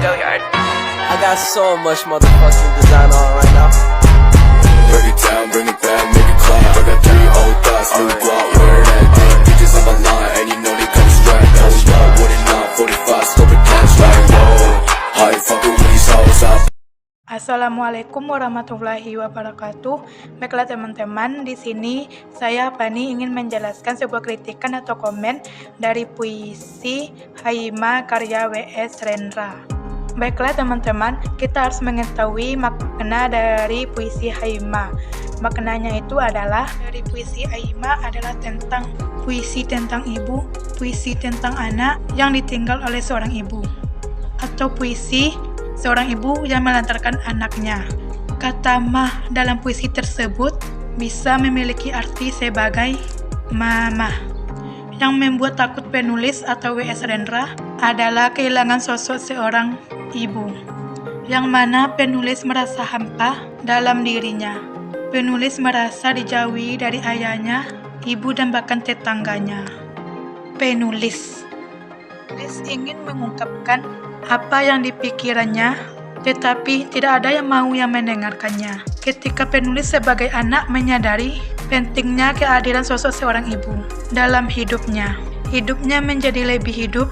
go yard. I got so much motherfucking design on right now. Break it down, bring it back, make it clap. I got 3 old thoughts, new block, where that damn bitches on my line, and you know they come straight. Hold up, wouldn't not 45, stupid cash like whoa. How you fucking with these hoes up? Assalamualaikum warahmatullahi wabarakatuh. Baiklah teman-teman, di sini saya Fani ingin menjelaskan sebuah kritikan atau komen dari puisi Haima karya W.S. Rendra. Baiklah teman-teman, kita harus mengetahui makna dari puisi Haima. Maknanya itu adalah, dari puisi Haima adalah tentang puisi tentang ibu, puisi tentang anak yang ditinggal oleh seorang ibu, atau puisi seorang ibu yang melantarkan anaknya. Kata mah dalam puisi tersebut bisa memiliki arti sebagai mama. Yang membuat takut penulis atau W.S. Rendra adalah kehilangan sosok seorang ibu, yang mana penulis merasa hampa dalam dirinya. Penulis merasa dijauhi dari ayahnya, ibu, dan bahkan tetangganya. Penulis ingin mengungkapkan apa yang dipikirannya, tetapi tidak ada yang mau yang mendengarkannya. Ketika penulis sebagai anak menyadari pentingnya kehadiran sosok seorang ibu dalam hidupnya menjadi lebih hidup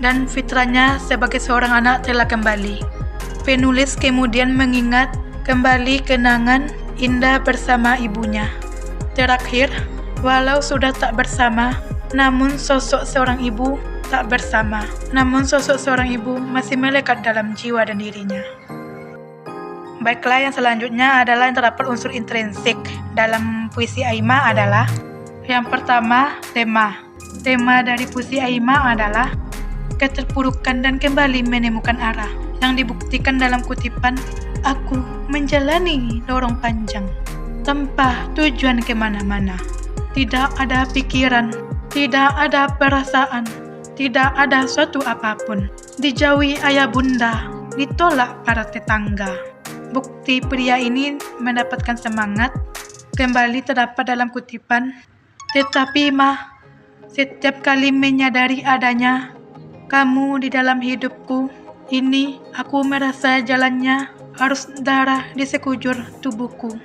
dan fitrahnya sebagai seorang anak telah kembali. Penulis kemudian mengingat kembali kenangan indah bersama ibunya. Terakhir, walau sudah tak bersama, namun sosok seorang ibu tak bersama. Namun sosok seorang ibu masih melekat dalam jiwa dan dirinya. Baiklah, yang selanjutnya adalah yang terdapat unsur intrinsik dalam puisi Haima adalah, yang pertama, tema. Tema dari puisi Haima adalah keterpurukan dan kembali menemukan arah, yang dibuktikan dalam kutipan, aku menjalani lorong panjang tanpa tujuan kemana-mana. Tidak ada pikiran, tidak ada perasaan, tidak ada suatu apapun. Dijauhi ayah bunda, ditolak para tetangga. Bukti pria ini mendapatkan semangat kembali terdapat dalam kutipan, tetapi mah, setiap kali menyadari adanya kamu di dalam hidupku ini, aku merasa jalannya harus darah di sekujur tubuhku.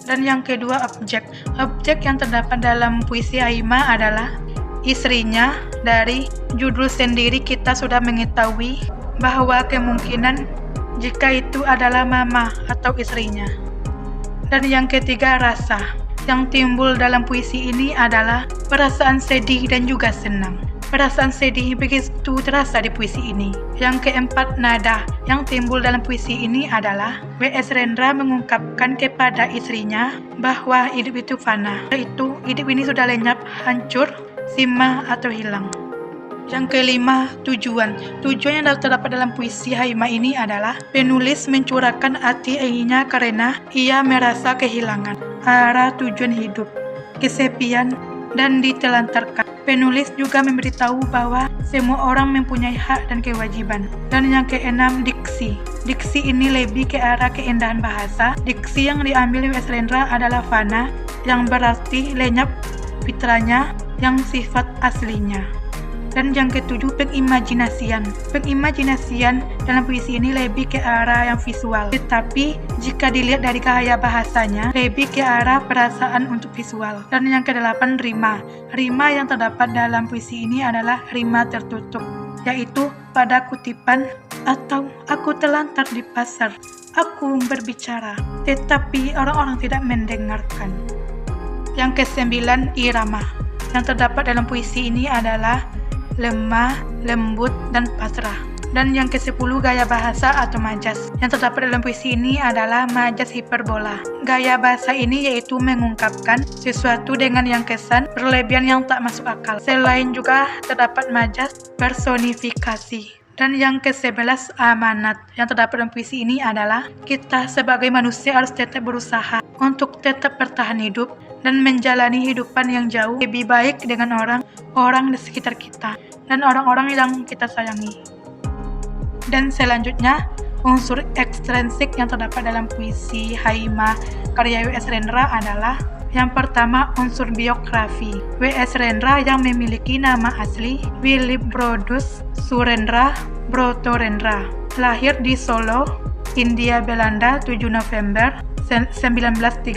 Dan yang kedua, objek. Objek yang terdapat dalam puisi Haima adalah istrinya. Dari judul sendiri kita sudah mengetahui bahwa kemungkinan jika itu adalah mama atau istrinya. Dan yang ketiga, rasa. Yang timbul dalam puisi ini adalah perasaan sedih dan juga senang. Perasaan sedih begitu terasa di puisi ini. Yang keempat, nada. Yang timbul dalam puisi ini adalah W.S. Rendra mengungkapkan kepada istrinya bahwa hidup itu fana, yaitu hidup ini sudah lenyap, hancur, sirna atau hilang. Yang kelima, tujuan. Tujuan yang terdapat dalam puisi Haima ini adalah penulis mencurahkan hati ianya karena ia merasa kehilangan arah tujuan hidup, kesepian, dan ditelantarkan. Penulis juga memberitahu bahwa semua orang mempunyai hak dan kewajiban. Dan yang keenam, diksi. Diksi ini lebih ke arah keindahan bahasa. Diksi yang diambil W.S. Rendra adalah fana, yang berarti lenyap fitrahnya, yang sifat aslinya. Dan yang ketujuh, pengimajinasian. Pengimajinasian dalam puisi ini lebih ke arah yang visual, tetapi jika dilihat dari gaya bahasanya, lebih ke arah perasaan untuk visual. Dan yang kedelapan, rima. Rima yang terdapat dalam puisi ini adalah rima tertutup, yaitu pada kutipan, atau aku telantar di pasar, aku berbicara, tetapi orang-orang tidak mendengarkan. Yang kesembilan, irama. Yang terdapat dalam puisi ini adalah lemah, lembut, dan pasrah. Dan yang ke-10, gaya bahasa atau majas. Yang terdapat dalam puisi ini adalah majas hiperbola. Gaya bahasa ini yaitu mengungkapkan sesuatu dengan yang kesan berlebihan yang tak masuk akal. Selain juga terdapat majas personifikasi. Dan yang ke-11, amanat. Yang terdapat dalam puisi ini adalah kita sebagai manusia harus tetap berusaha untuk tetap bertahan hidup dan menjalani hidupan yang jauh lebih baik dengan orang-orang di sekitar kita dan orang-orang yang kita sayangi. Dan selanjutnya, unsur ekstrinsik yang terdapat dalam puisi Haima karya W.S. Rendra adalah, yang pertama, unsur biografi. W.S. Rendra yang memiliki nama asli Willibrordus Surendra Broto Rendra. Lahir di Solo, Hindia Belanda 7 November 1935,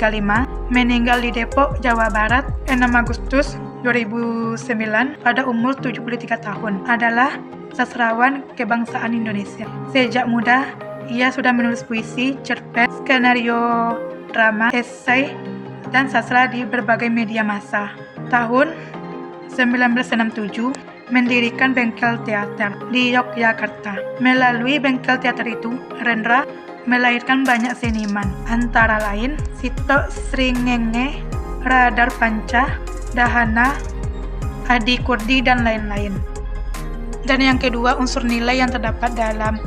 meninggal di Depok, Jawa Barat 6 Agustus 2009 pada umur 73 tahun. Adalah sastrawan kebangsaan Indonesia. Sejak muda, ia sudah menulis puisi, cerpen, skenario drama, esai, dan sastra di berbagai media massa. Tahun 1967, mendirikan bengkel teater di Yogyakarta. Melalui bengkel teater itu, Rendra melahirkan banyak seniman, antara lain Sito Sringenge, Radar Panca, Dahana, Adi Kurdi, dan lain-lain. Dan yang kedua, unsur nilai yang terdapat dalam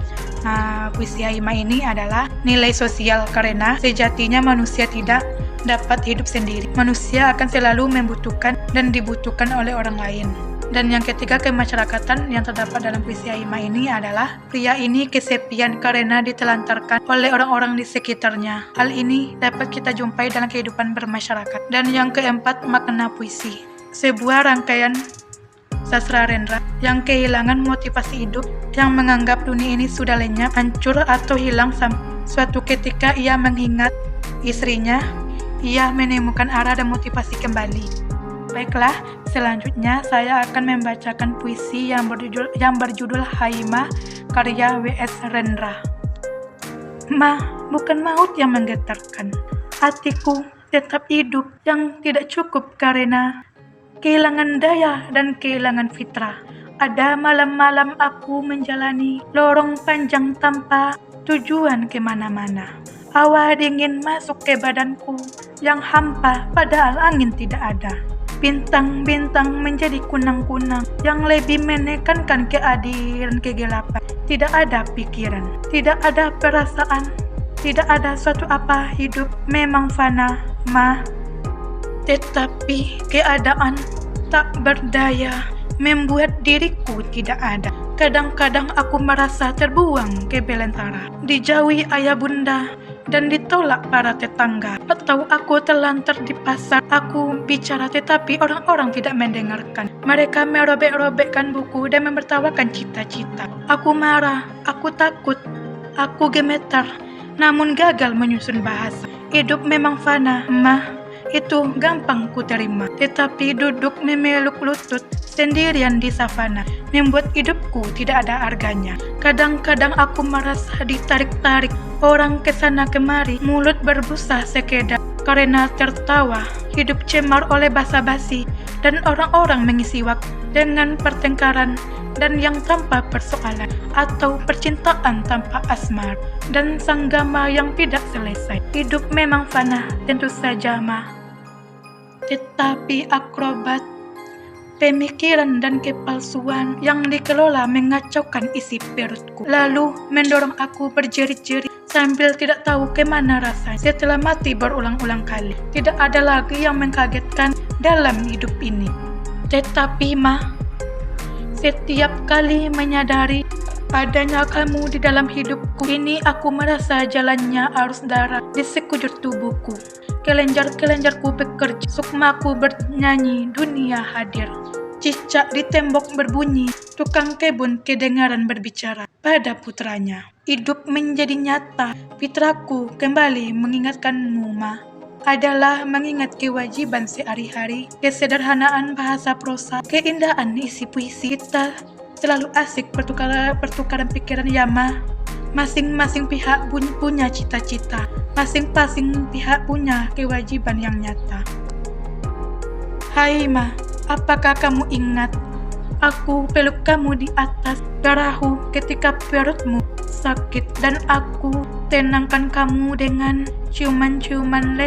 puisi Haimah ini adalah nilai sosial, karena sejatinya manusia tidak dapat hidup sendiri. Manusia akan selalu membutuhkan dan dibutuhkan oleh orang lain. Dan yang ketiga, kemasyarakatan yang terdapat dalam puisi Haimah ini adalah pria ini kesepian karena ditelantarkan oleh orang-orang di sekitarnya. Hal ini dapat kita jumpai dalam kehidupan bermasyarakat. Dan yang keempat, makna puisi. Sebuah rangkaian sastra Rendra yang kehilangan motivasi hidup, yang menganggap dunia ini sudah lenyap, hancur atau hilang. Suatu ketika ia mengingat istrinya, ia menemukan arah dan motivasi kembali. Baiklah, selanjutnya saya akan membacakan puisi yang berjudul Haimah karya W.S. Rendra. Bukan maut yang menggetarkan, hatiku tetap hidup yang tidak cukup karena kehilangan daya dan kehilangan fitrah. Ada malam-malam aku menjalani lorong panjang tanpa tujuan kemana-mana. Hawa dingin masuk ke badanku yang hampa padahal angin tidak ada. Bintang-bintang menjadi kunang-kunang yang lebih menekankan keadilan kegelapan. Tidak ada pikiran, tidak ada perasaan, tidak ada suatu apa. Hidup memang fana, tetapi keadaan tak berdaya membuat diriku tidak ada. Kadang-kadang aku merasa terbuang ke belantara, dijauhi ayah bunda dan ditolak para tetangga. Atau aku terlantar di pasar, aku bicara tetapi orang-orang tidak mendengarkan. Mereka merobek-robekkan buku dan menertawakan cita-cita. Aku marah, aku takut, aku gemetar, namun gagal menyusun bahasa. Hidup memang fana, itu gampang ku terima. Tetapi duduk memeluk lutut sendirian di savana membuat hidupku tidak ada harganya. Kadang-kadang aku merasa ditarik-tarik orang kesana kemari, mulut berbusa sekedar karena tertawa. Hidup cemar oleh basa-basi dan orang-orang mengisi waktu dengan pertengkaran dan yang tanpa persoalan, atau percintaan tanpa asmar dan sanggama yang tidak selesai. Hidup memang fana, tentu saja tetapi akrobat pemikiran dan kepalsuan yang dikelola mengacaukan isi perutku, lalu mendorong aku berjerit-jerit sambil tidak tahu kemana rasanya. Setelah mati berulang-ulang kali, tidak ada lagi yang mengkagetkan dalam hidup ini. Tetapi setiap kali menyadari adanya kamu di dalam hidupku ini, aku merasa jalannya arus darah di sekujur tubuhku. Kelenjar-kelenjarku bekerja, sukmaku bernyanyi, dunia hadir. Cicak di tembok berbunyi, tukang kebun kedengaran berbicara pada putranya. Hidup menjadi nyata, fitraku kembali mengingatkanmu, adalah mengingat kewajiban sehari-hari, kesederhanaan bahasa prosa, keindahan isi puisi. Kita selalu asik pertukaran pikiran, masing-masing pihak punya cita-cita, masing-masing pihak punya kewajiban yang nyata. Hai apakah kamu ingat? Aku peluk kamu di atas darahku ketika perutmu sakit, dan aku tenangkan kamu dengan ciuman-ciuman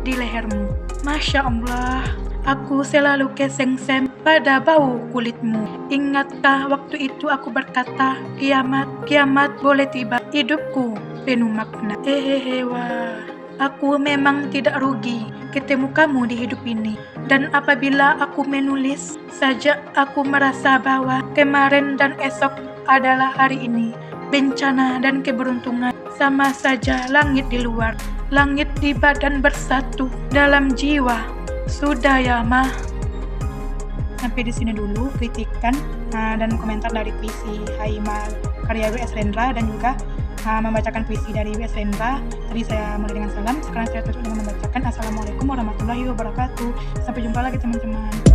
di lehermu. Masya Allah, aku selalu kesengsem pada bau kulitmu. Ingatkah waktu itu aku berkata, kiamat boleh tiba, hidupku penuh makna. Aku memang tidak rugi ketemu kamu di hidup ini. Dan apabila aku menulis saja, aku merasa bahwa kemarin dan esok adalah hari ini. Bencana dan keberuntungan sama saja, langit di luar, langit di badan bersatu dalam jiwa. Sudah ya, Sampai di sini dulu kritikan dan komentar dari puisi Haima karya W.S. Rendra, dan juga membacakan puisi dari W.S. Rendra. Tadi saya mulai dengan salam, sekarang saya tutup dengan membacakan. Assalamualaikum warahmatullahi wabarakatuh. Sampai jumpa lagi teman-teman.